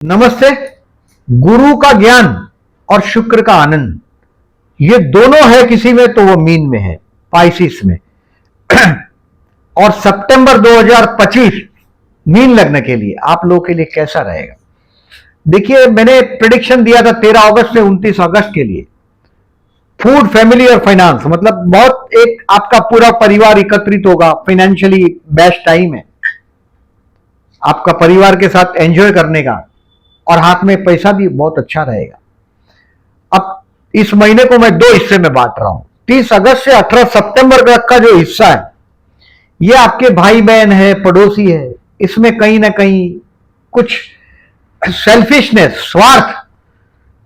नमस्ते। गुरु का ज्ञान और शुक्र का आनंद, ये दोनों है किसी में तो वो मीन में है, पाइसिस में। और सितंबर 2025 मीन लग्न के लिए आप लोगों के लिए कैसा रहेगा? देखिए, मैंने प्रेडिक्शन दिया था 13 अगस्त से 29 अगस्त के लिए। फूड, फैमिली और फाइनेंस, मतलब बहुत एक आपका पूरा परिवार एकत्रित होगा, फाइनेंशियली बेस्ट टाइम है आपका परिवार के साथ एंजॉय करने का, और हाथ में पैसा भी बहुत अच्छा रहेगा। अब इस महीने को मैं दो हिस्से में बांट रहा हूं। 30 अगस्त से 18 सितंबर तक का जो हिस्सा है, ये आपके भाई बहन है, पड़ोसी है, इसमें कहीं ना कहीं कुछ सेल्फिशनेस, स्वार्थ,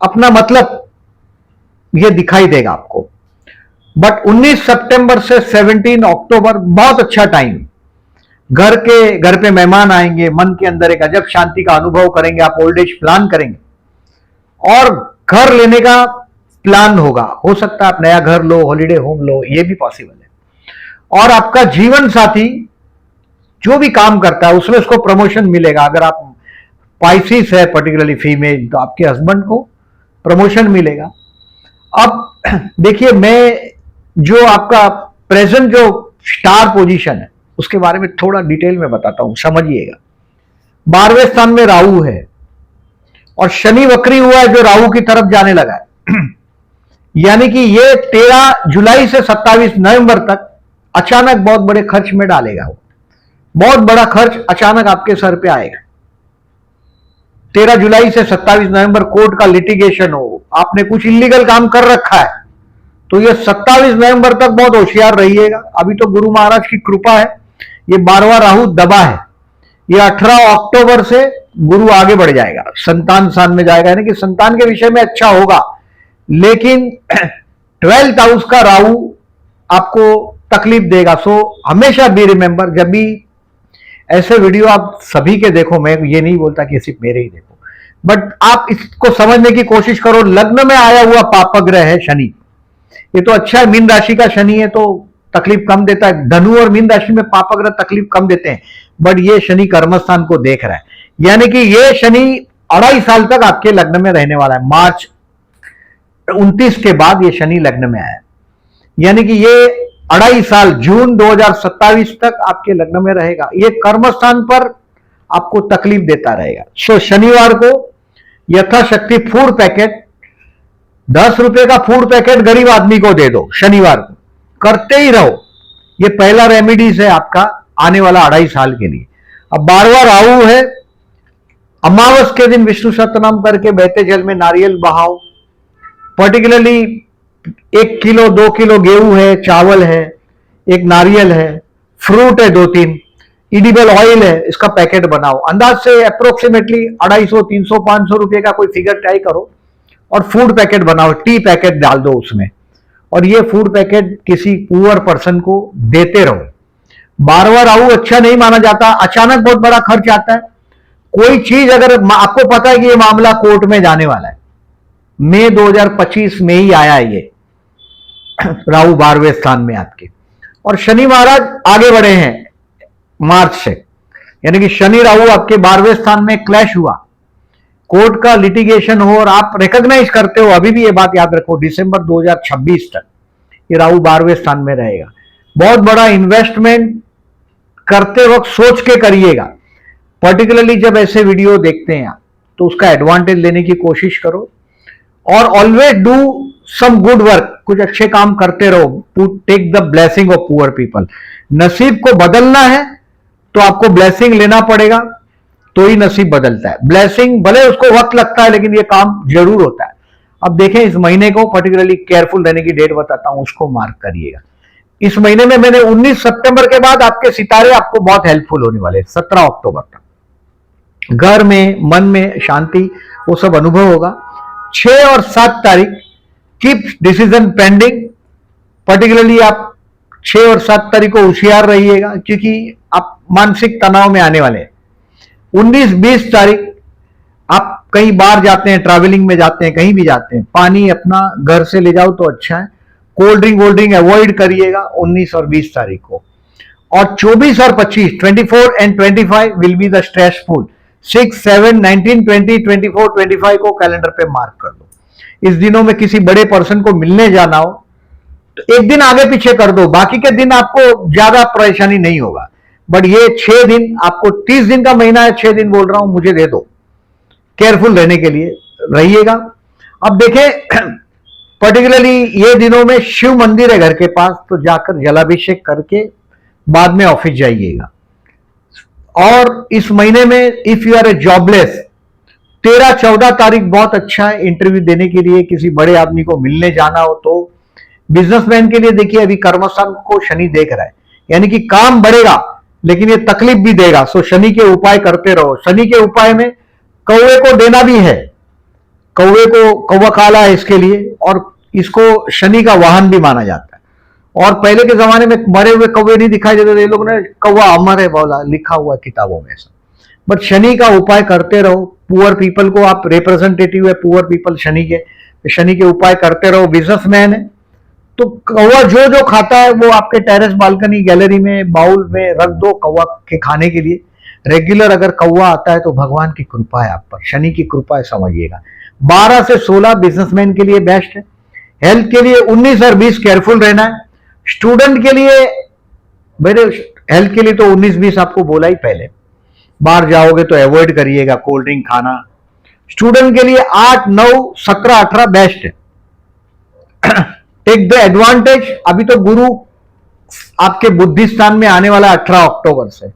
अपना मतलब ये दिखाई देगा आपको। बट 19 सितंबर से 17 अक्टूबर बहुत अच्छा टाइम। घर पे मेहमान आएंगे, मन के अंदर एक अजब शांति का अनुभव करेंगे, आप ओल्ड एज प्लान करेंगे और घर लेने का प्लान होगा। हो सकता है आप नया घर लो, हॉलिडे होम लो, ये भी पॉसिबल है। और आपका जीवन साथी जो भी काम करता है उसमें उसको प्रमोशन मिलेगा। अगर आप पाइसिस है, पर्टिकुलरली फीमेल, तो आपके हस्बैंड को प्रमोशन मिलेगा। अब देखिए, मैं जो आपका प्रेजेंट जो स्टार पोजीशन है उसके बारे में थोड़ा डिटेल में बताता हूं, समझिएगा। 12वें स्थान में राहु है और शनि वक्री हुआ है जो राहु की तरफ जाने लगा है। यानी कि ये 13 जुलाई से 27 नवंबर तक अचानक बहुत बड़े खर्च में डालेगा। वो बहुत बड़ा खर्च अचानक आपके सर पे आएगा। 13 जुलाई से 27 नवंबर कोर्ट का लिटिगेशन हो, आपने कुछ इलीगल काम कर रखा है, तो ये 27 नवंबर तक बहुत होशियार रहिएगा। अभी तो गुरु महाराज की कृपा है, ये 12वां राहु दबा है। ये 18 अक्टूबर से गुरु आगे बढ़ जाएगा, संतान स्थान में जाएगा, यानी कि संतान के विषय में अच्छा होगा। लेकिन 12th हाउस का राहु आपको तकलीफ देगा। सो हमेशा बी रिमेंबर, जब भी ऐसे वीडियो आप सभी के देखो, मैं ये नहीं बोलता कि सिर्फ मेरे ही देखो, बट आप इसको समझने की कोशिश करो। लग्न में आया हुआ पापग्रह है शनि, ये तो अच्छा है, मीन राशि का शनि है तो तकलीफ कम देता है। धनु और मीन राशि में पापग्रह तकलीफ कम देते हैं, बट ये शनि कर्मस्थान को देख रहा है, यानी कि ये शनि 2.5 साल तक आपके लग्न में रहने वाला है। मार्च 29 के बाद ये शनि लग्न में आया, यानी कि ये 2.5 साल, जून 2027 तक आपके लग्न में रहेगा। ये कर्मस्थान पर आपको तकलीफ देता रहेगा। सो शनिवार को यथाशक्ति फूड पैकेट, 10 रुपए का फूड पैकेट गरीब आदमी को दे दो, शनिवार को करते ही रहो। ये पहला रेमेडीज है आपका आने वाला 2.5 साल के लिए। अब 12वां राहु है, अमावस के दिन विष्णु सहस्त्रनाम करके बहते जल में नारियल बहाओ। पर्टिकुलरली 1 किलो 2 किलो गेहूं है, चावल है, एक नारियल है, फ्रूट है 2-3, इडिबल ऑयल है, इसका पैकेट बनाओ। अंदाज से अप्रोक्सीमेटली 250, 300, 500 रुपए का कोई फिगर ट्राई करो और फूड पैकेट बनाओ। टी पैकेट डाल दो उसमें, और ये फूड पैकेट किसी पुअर पर्सन को देते रहो। 12वां राहु अच्छा नहीं माना जाता, अचानक बहुत बड़ा खर्च आता है। कोई चीज अगर आपको पता है कि ये मामला कोर्ट में जाने वाला है, मई 2025 में ही आया है ये राहु 12वें स्थान में आपके, और शनि महाराज आगे बढ़े हैं मार्च से, यानी कि शनि राहु आपके 12वें स्थान में क्लैश हुआ, कोर्ट का लिटिगेशन हो और आप रिकॉग्नाइज करते हो। अभी भी ये बात याद रखो, दिसंबर 2026 तक ये राहु 12वें स्थान में रहेगा। बहुत बड़ा इन्वेस्टमेंट करते वक्त सोच के करिएगा। पर्टिकुलरली जब ऐसे वीडियो देखते हैं तो उसका एडवांटेज लेने की कोशिश करो, और always do some good work, कुछ अच्छे काम करते रहो। Take the blessing of poor people. नसीब को बदलना है तो आपको ब्लेसिंग लेना पड़ेगा, तो ही नसीब बदलता है। ब्लेसिंग भले उसको वक्त लगता है, लेकिन ये काम जरूर होता है। अब देखें, इस महीने को पर्टिकुलरली केयरफुल रहने की डेट बताता हूं, उसको मार्क करिएगा। इस महीने में मैंने 19 सितंबर के बाद आपके सितारे आपको बहुत हेल्पफुल होने वाले। 17 अक्टूबर तक घर में, मन में शांति, वो सब अनुभव होगा। 6 और 7 तारीख कीप डिसीजन पेंडिंग। पर्टिकुलरली आप 6 और 7 तारीख को होशियार रहिएगा, क्योंकि आप मानसिक तनाव में आने वाले हैं। 19-20 तारीख आप कहीं बाहर जाते हैं, ट्रैवलिंग में जाते हैं, कहीं भी जाते हैं, पानी अपना घर से ले जाओ तो अच्छा है। कोल्ड ड्रिंक अवॉइड करिएगा 19 और 20 तारीख को। और 24 और 25, 24 and 25 will be the stressful. 6, 7, 19, 20, 24, 25 को कैलेंडर पे मार्क कर दो। इस दिनों में किसी बड़े पर्सन को मिलने जाना हो तो एक दिन आगे पीछे कर दो, बाकी के दिन आपको ज्यादा परेशानी नहीं होगा। बट ये 6 दिन आपको, 30 दिन का महीना है, 6 दिन बोल रहा हूं मुझे दे दो, केयरफुल रहने के लिए रहिएगा। अब देखें पर्टिकुलरली ये दिनों में शिव मंदिर है घर के पास, तो जाकर जलाभिषेक करके बाद में ऑफिस जाइएगा। और इस महीने में if you are a jobless, 13-14 तारीख बहुत अच्छा है इंटरव्यू देने के लिए, किसी बड़े आदमी को मिलने जाना हो तो। बिजनेसमैन के लिए देखिए अभी कर्मस्थान को शनि देख रहा है, यानी कि काम बढ़ेगा लेकिन ये तकलीफ भी देगा। सो शनि के उपाय करते रहो। शनि के उपाय में कौवे को देना भी है, कौवे को, कौवा काला है इसके लिए, और इसको शनि का वाहन भी माना जाता है। और पहले के जमाने में मरे हुए कौवे नहीं दिखाई देते थे, ये लोग ने कौवा अमर है बोला, लिखा हुआ किताबों में ऐसा। बट शनि का उपाय करते रहो। पुअर पीपल को, आप रिप्रेजेंटेटिव है पुअर पीपल शनि के, शनि के उपाय करते रहो। बिजनेसमैन है तो कौवा जो जो खाता है वो आपके टेरेस, बालकनी, गैलरी में, बाउल में रख दो कौवा के खाने के लिए। रेगुलर अगर कौवा आता है तो भगवान की कृपा है आप पर, शनि की कृपा है, समझिएगा। 12 से 16 बिजनेसमैन के लिए बेस्ट है। हेल्थ के लिए 19 और 20 केयरफुल रहना है। स्टूडेंट के लिए, मेरे हेल्थ के लिए तो 19-20 आपको बोला ही पहले, बाहर जाओगे तो अवॉइड करिएगा कोल्ड ड्रिंक खाना। स्टूडेंट के लिए 8, 9, 17, 18 बेस्ट है। Take the advantage. अभी तो गुरु आपके बुद्धि स्थान में आने वाला 18 अक्टूबर से,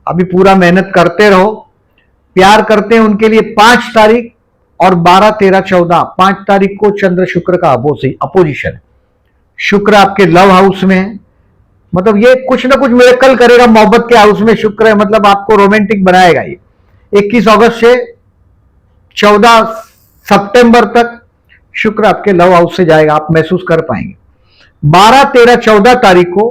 अभी पूरा मेहनत करते रहो। प्यार करते हैं उनके लिए 5 तारीख और 12, 13, 14, 5 तारीख को चंद्र शुक्र का अपोजिशन है। शुक्र आपके लव हाउस में है, मतलब ये कुछ ना कुछ मिरेकल करेगा। मोहब्बत के हाउस में शुक्र है, मतलब आपको रोमांटिक बनाएगा ये। 21 अगस्त से 14 सितंबर तक शुक्र आपके लव हाउस से जाएगा, आप महसूस कर पाएंगे। 12, 13, 14 तारीख को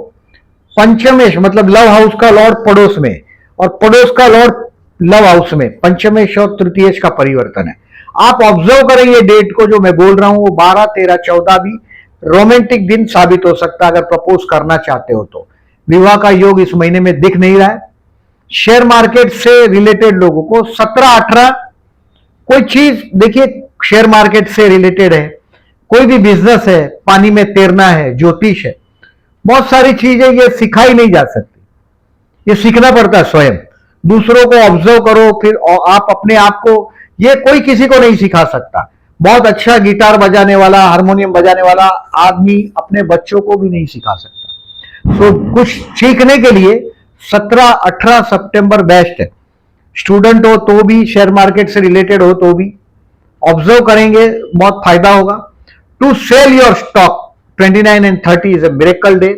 पंचमेश, मतलब लव हाउस का लॉर्ड पड़ोस में और पड़ोस का लॉर्ड लव हाउस में, पंचमेश और तृतीयेश का परिवर्तन है। आप ऑब्जर्व करें ये डेट को जो मैं बोल रहा हूं, वो 12, 13, 14 भी रोमांटिक दिन साबित हो सकता है अगर प्रपोज करना चाहते हो तो। विवाह का योग इस महीने में दिख नहीं रहा है। शेयर मार्केट से रिलेटेड लोगों को 17, 18 कोई चीज, देखिए शेयर मार्केट से रिलेटेड है, कोई भी बिजनेस है, पानी में तैरना है, ज्योतिष है, बहुत सारी चीजें ये सिखाई नहीं जा सकती, ये सीखना पड़ता है स्वयं। दूसरों को ऑब्जर्व करो, फिर आप अपने आप को, ये कोई किसी को नहीं सिखा सकता। बहुत अच्छा गिटार बजाने वाला, हारमोनियम बजाने वाला आदमी अपने बच्चों को भी नहीं सिखा सकता। सो कुछ सीखने के लिए 17, 18 सितंबर बेस्ट है। स्टूडेंट हो तो भी, शेयर मार्केट से रिलेटेड हो तो भी ऑब्जर्व करेंगे, बहुत फायदा होगा। To sell your stock 29 and 30 is a miracle day.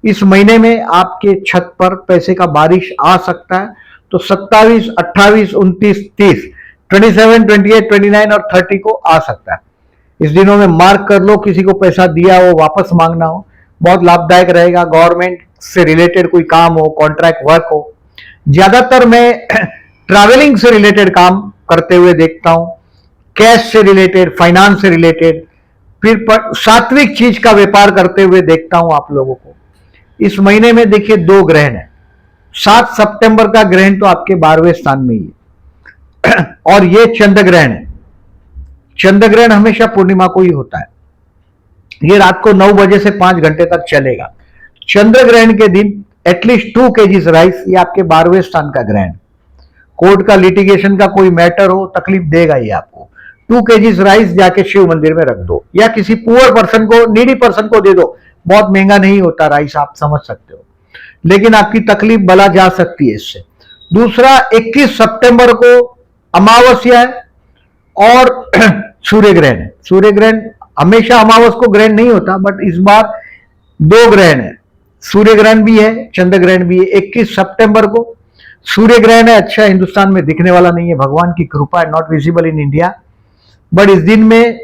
इस महीने में आपके छत पर पैसे का बारिश आ सकता है, तो 27, 28, 29, 30, 27, 28, 29 और 30 को आ सकता है। इस दिनों में मार्क कर लो, किसी को पैसा दिया हो, वापस मांगना हो, बहुत लाभदायक रहेगा। गवर्नमेंट से रिलेटेड कोई काम हो, कॉन्ट्रैक्ट वर्क हो। ज्यादातर मैं ट्रैवलिंग से रिलेटेड काम करते हुए देखता हूं, कैश से रिलेटेड, फाइनेंस से रिलेटेड, फिर सात्विक चीज का व्यापार करते हुए देखता हूं आप लोगों को। इस महीने में देखिए 2 ग्रहण है। 7 सितंबर का ग्रहण तो आपके 12वें स्थान में ही है और ये चंद्र ग्रहण है। चंद्र ग्रहण हमेशा पूर्णिमा को ही होता है। ये रात को 9 बजे से 5 घंटे तक चलेगा। चंद्र ग्रहण के दिन एटलीस्ट 2 kg राइस, ये आपके 12वें स्थान का ग्रहण। कोर्ट का, लिटिगेशन का कोई मैटर हो, तकलीफ देगा ये आपको। 2 kg राइस जाके शिव मंदिर में रख दो, या किसी पुअर पर्सन को, नीडी पर्सन को दे दो। बहुत महंगा नहीं होता राइस, आप समझ सकते हो, लेकिन आपकी तकलीफ बला जा सकती है इससे। दूसरा, 21 सितंबर को अमावस्या है और सूर्य ग्रहण है। सूर्य ग्रहण हमेशा अमावस को ग्रहण नहीं होता, बट इस बार 2 ग्रहण है, सूर्य ग्रहण भी है, चंद्र ग्रहण भी है। 21 सितंबर को सूर्य ग्रहण है। अच्छा, हिंदुस्तान में दिखने वाला नहीं है, भगवान की कृपा है, not visible in India. But इस दिन में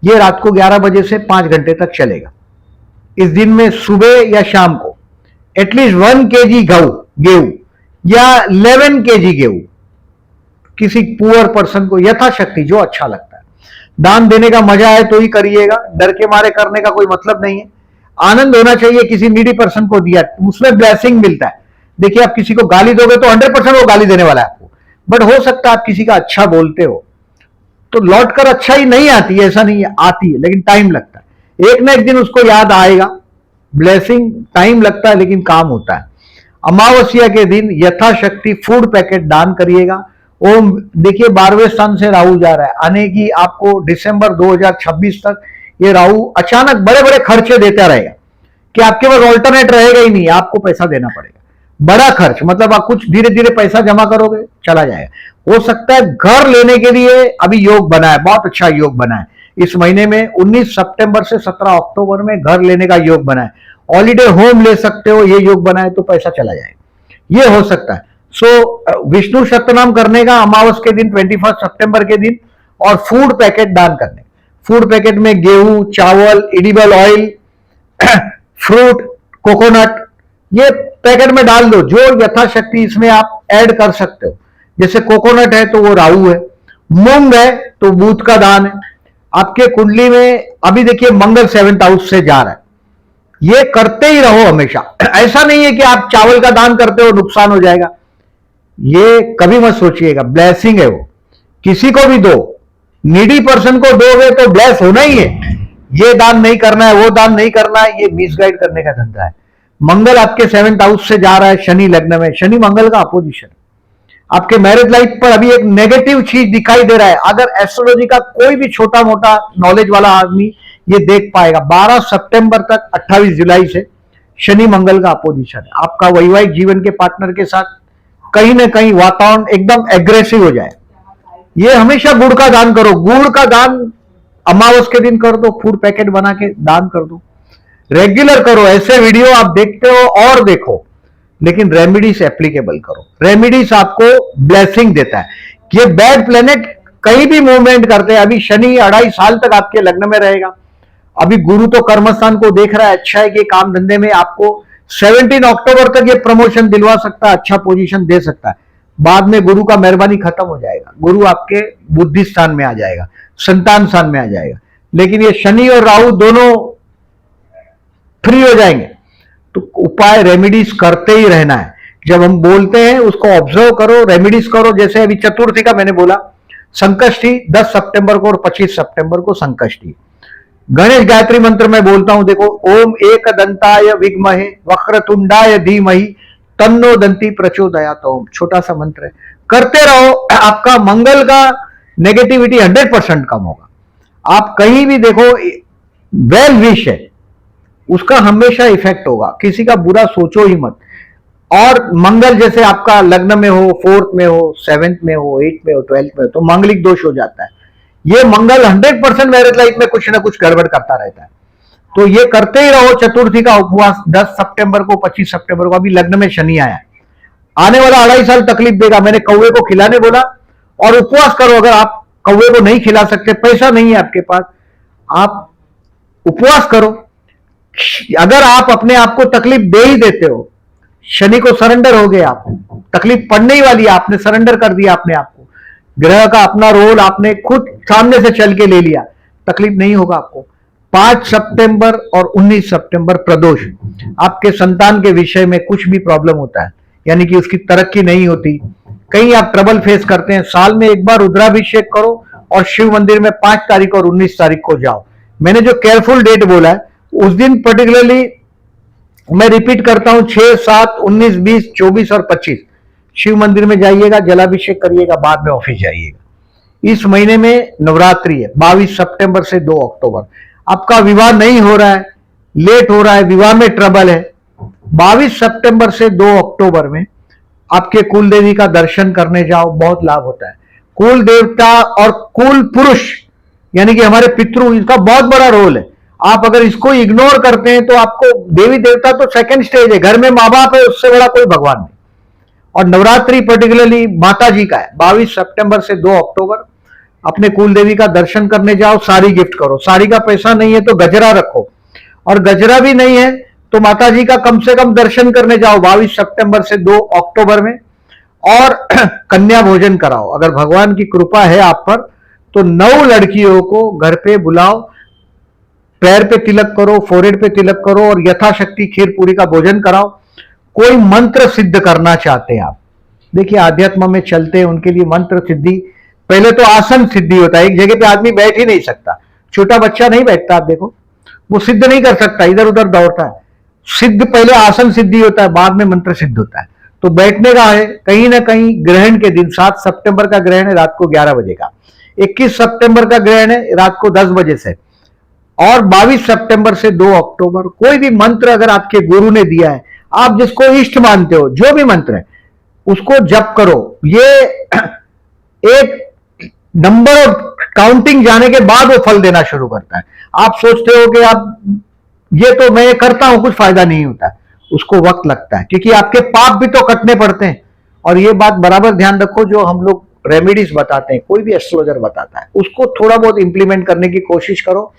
ये रात को 11 बजे से 5 घंटे तक चलेगा। इस दिन में सुबह या शाम को एटलीस्ट 1 kg गेहूं या 11 kg गेहूं किसी पुअर पर्सन को, यथाशक्ति जो अच्छा लगता है। दान देने का मजा है तो ही करिएगा, डर के मारे करने का कोई मतलब नहीं है। आनंद होना चाहिए। किसी नीडी पर्सन को दिया, उसमें ब्लेसिंग मिलता है। देखिए, आप किसी को गाली दोगे तो 100% वो गाली देने वाला है आपको, बट हो सकता है आप किसी का अच्छा बोलते हो तो लौट कर अच्छा ही नहीं आती है, ऐसा नहीं है, आती है लेकिन टाइम लगता है। एक ना एक दिन उसको याद आएगा। ब्लेसिंग टाइम लगता है लेकिन काम होता है। अमावस्या के दिन यथाशक्ति फूड पैकेट दान करिएगा। ओम, देखिए 12वें स्थान से राहु जा रहा है, आने की आपको दिसंबर 2026 तक ये राहु अचानक बड़े बड़े खर्चे देता रहेगा कि आपके पास ऑल्टरनेट रहेगा ही नहीं, आपको पैसा देना पड़ेगा। बड़ा खर्च मतलब आप कुछ धीरे धीरे पैसा जमा करोगे चला जाएगा। हो सकता है घर लेने के लिए अभी योग बना है, बहुत अच्छा योग बना है इस महीने में 19 सितंबर से 17 अक्टूबर में घर लेने का योग बना है। हॉलीडे होम ले सकते हो, ये योग बना है तो पैसा चला जाएगा, ये हो सकता है। सो विष्णु सत्यनाम करने का अमावस के दिन 21 सितंबर के दिन, और फूड पैकेट दान करने। फूड पैकेट में गेहूं, चावल, एडिबल ऑयल, फ्रूट, कोकोनट, ये पैकेट में डाल दो। जो यथाशक्ति इसमें आप ऐड कर सकते हो, जैसे कोकोनट है तो वो राहु है, मूंग है तो बुध का दान है। आपके कुंडली में अभी देखिए मंगल 7th हाउस से जा रहा है, ये करते ही रहो हमेशा। ऐसा नहीं है कि आप चावल का दान करते हो नुकसान हो जाएगा, ये कभी मत सोचिएगा। ब्लेसिंग है वो, किसी को भी दो, नीडी पर्सन को दोगे तो ब्लेस होना ही है। ये दान नहीं करना है, वो दान नहीं करना है, ये मिसगाइड करने का धंधा है। मंगल आपके 7th हाउस से जा रहा है शनि लग्न में, शनि मंगल का अपोजिशन। आपके मैरिज लाइफ पर अभी एक नेगेटिव चीज दिखाई दे रहा है। अगर एस्ट्रोलॉजी का कोई भी छोटा मोटा नॉलेज वाला आदमी ये देख पाएगा, 12 सितंबर तक 28 जुलाई से शनि मंगल का अपोजिशन है। आपका वैवाहिक जीवन के पार्टनर के साथ कहीं ना कहीं वातावरण एकदम एग्रेसिव हो जाए। ये हमेशा गुड़ का दान करो, गुड़ का दान अमावस के दिन कर दो, फूड पैकेट बना के दान कर दो, रेगुलर करो। ऐसे वीडियो आप देखते हो और देखो, लेकिन रेमेडीज एप्लीकेबल करो। रेमेडीज आपको ब्लेसिंग देता है। ये बैड प्लेनेट कहीं भी मूवमेंट करते हैं। अभी शनि 2.5 साल तक आपके लग्न में रहेगा। अभी गुरु तो कर्मस्थान को देख रहा है, अच्छा है कि काम धंधे में आपको 17 अक्टूबर तक ये प्रमोशन दिलवा सकता है, अच्छा पोजीशन दे सकता है। बाद में गुरु का मेहरबानी खत्म हो जाएगा, गुरु आपके बुद्धि स्थान में आ जाएगा, संतान स्थान में आ जाएगा। लेकिन ये शनि और राहु दोनों फ्री हो जाएंगे। तो उपाय रेमेडीज करते ही रहना है। जब हम बोलते हैं उसको ऑब्जर्व करो, रेमेडीज करो। जैसे अभी चतुर्थी का मैंने बोला, संकष्टी 10 सितंबर को और 25 सितंबर को संकष्टी। गणेश गायत्री मंत्र में बोलता हूं, देखो, ओम एक दंताय विद्महे वक्रतुंडाय धीमहि तन्नो दंती प्रचोदयात्। ओम छोटा सा मंत्र है, करते रहो। आपका मंगल का नेगेटिविटी 100% कम होगा। आप कहीं भी देखो, वेल विश है उसका हमेशा इफेक्ट होगा। किसी का बुरा सोचो ही मत। और मंगल जैसे आपका लग्न में हो, 4th में हो, 7th में हो, 8th में हो, 12th में हो, तो मांगलिक दोष हो जाता है। ये मंगल 100% मैरिज लाइफ में कुछ ना कुछ गड़बड़ करता रहता है। तो ये करते ही रहो। चतुर्थी का उपवास 10 सितंबर को, 25 सितंबर को। अभी लग्न में शनि आया, आने वाला 2.5 साल तकलीफ देगा। मैंने कौवे को खिलाने बोला, और उपवास करो। अगर आप कौवे को नहीं खिला सकते, पैसा नहीं है आपके पास, आप उपवास करो। अगर आप अपने आप को तकलीफ दे ही देते हो, शनि को सरेंडर हो गए आप, तकलीफ पड़ने ही वाली है, आपने सरेंडर कर दिया अपने आप को। ग्रह का अपना रोल आपने खुद सामने से चल के ले लिया, तकलीफ नहीं होगा आपको। 5 सितंबर और 19 सितंबर प्रदोष, आपके संतान के विषय में कुछ भी प्रॉब्लम होता है, यानी कि उसकी तरक्की नहीं होती, कहीं आप ट्रबल फेस करते हैं, साल में एक बार रुद्राभिषेक करो और शिव मंदिर में 5 तारीख और 19 तारीख को जाओ। मैंने जो केयरफुल डेट बोला है उस दिन पर्टिकुलरली मैं रिपीट करता हूं, 6, 7, 19, 20, 24 और 25 शिव मंदिर में जाइएगा, जलाभिषेक करिएगा, बाद में ऑफिस जाइएगा। इस महीने में नवरात्रि है, 22 सितंबर से 2 अक्टूबर। आपका विवाह नहीं हो रहा है, लेट हो रहा है, विवाह में ट्रबल है, 22 सितंबर से 2 अक्टूबर में आपके कुल देवी का दर्शन करने जाओ, बहुत लाभ होता है। कुल देवता और कुल पुरुष यानी कि हमारे पितृ, इसका बहुत बड़ा रोल है। आप अगर इसको इग्नोर करते हैं तो आपको, देवी देवता तो सेकंड स्टेज है, घर में माँ बाप है, उससे बड़ा कोई भगवान नहीं। और नवरात्रि पर्टिकुलरली माता जी का है, 22 सितंबर से 2 अक्टूबर। अपने कुल देवी का दर्शन करने जाओ, साड़ी गिफ्ट करो। साड़ी का पैसा नहीं है तो गजरा रखो, और गजरा भी नहीं है तो माता जी का कम से कम दर्शन करने जाओ 22 सितंबर से 2 अक्टूबर में। और कन्या भोजन कराओ। अगर भगवान की कृपा है आप पर तो 9 लड़कियों को घर पे बुलाओ, पैर पे तिलक करो, फोrehead पे तिलक करो, और यथाशक्ति खीर पूरी का भोजन कराओ। कोई मंत्र सिद्ध करना चाहते हैं आप, देखिए आध्यात्म में चलते हैं उनके लिए मंत्र सिद्धि, पहले तो आसन सिद्धि होता है, एक जगह पे आदमी बैठ ही नहीं सकता, छोटा बच्चा नहीं बैठता, आप देखो वो सिद्ध नहीं कर सकता, इधर उधर दौड़ता है। सिद्ध पहले आसन सिद्धि होता है, बाद में मंत्र सिद्ध होता है। तो बैठने का है कहीं ना कहीं ग्रहण के दिन, 7 सितंबर का ग्रहण है रात को 11 बजे का, 21 सितंबर का ग्रहण है रात को 10 बजे से, और 22 सितंबर से 2 अक्टूबर। कोई भी मंत्र अगर आपके गुरु ने दिया है, आप जिसको इष्ट मानते हो, जो भी मंत्र है उसको जप करो। ये एक नंबर ऑफ काउंटिंग जाने के बाद वो फल देना शुरू करता है। आप सोचते हो कि आप ये तो मैं करता हूं कुछ फायदा नहीं होता, उसको वक्त लगता है, क्योंकि आपके पाप भी तो कटने पड़ते हैं। और ये बात बराबर ध्यान रखो, जो हम लोग रेमेडीज बताते हैं, कोई भी एस्ट्रोलॉजर बताता है, उसको थोड़ा बहुत इंप्लीमेंट करने की कोशिश करो।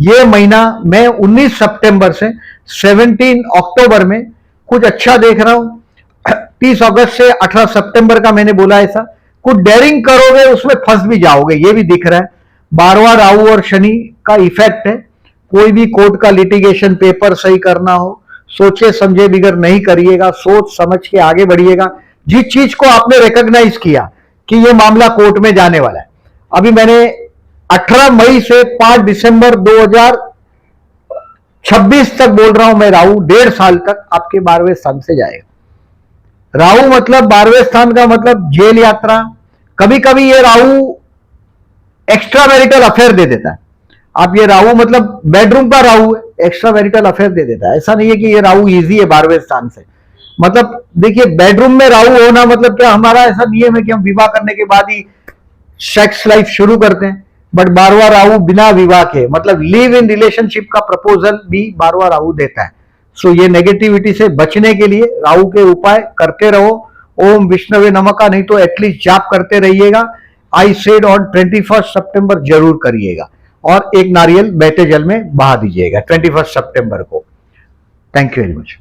ये महीना मैं 19 सितंबर से 17 अक्टूबर में कुछ अच्छा देख रहा हूं। 30 अगस्त से 18 सितंबर का मैंने बोला ऐसा, कुछ डेयरिंग करोगे उसमें फंस भी जाओगे, ये भी दिख रहा है। 12वां राहु और शनि का इफेक्ट है। कोई भी कोर्ट का लिटिगेशन पेपर सही करना हो, सोचे समझे बिगर नहीं करिएगा, सोच समझ के आगे बढ़िएगा। जिस चीज को आपने रिकॉग्नाइज किया कि ये मामला कोर्ट में जाने वाला है, अभी मैंने 18 मई से 5 दिसंबर 2026 तक बोल रहा हूं मैं, राहु 1.5 साल तक आपके 12वें स्थान से जाएगा। राहु मतलब 12वें स्थान का मतलब जेल यात्रा। कभी कभी ये राहु एक्स्ट्रा मैरिटल अफेयर दे देता है। आप ये राहु मतलब बेडरूम का राहु है, एक्स्ट्रा मैरिटल अफेयर दे देता है। ऐसा नहीं है कि ये राहु इजी है 12वें स्थान से। मतलब देखिए बेडरूम में राहु होना मतलब क्या, हमारा ऐसा नियम है कि हम विवाह करने के बाद ही सेक्स लाइफ शुरू करते हैं, बट 12वां राहु बिना विवाह के मतलब लिव इन रिलेशनशिप का प्रपोजल भी 12वां राहु देता है। सो ये नेगेटिविटी से बचने के लिए राहु के उपाय करते रहो। ओम विष्णवे नमः का नहीं तो एटलीस्ट जाप करते रहिएगा। आई सेड ऑन 21 सितंबर जरूर करिएगा, और एक नारियल बैठे जल में बहा दीजिएगा 21 सितंबर को। Thank you very much.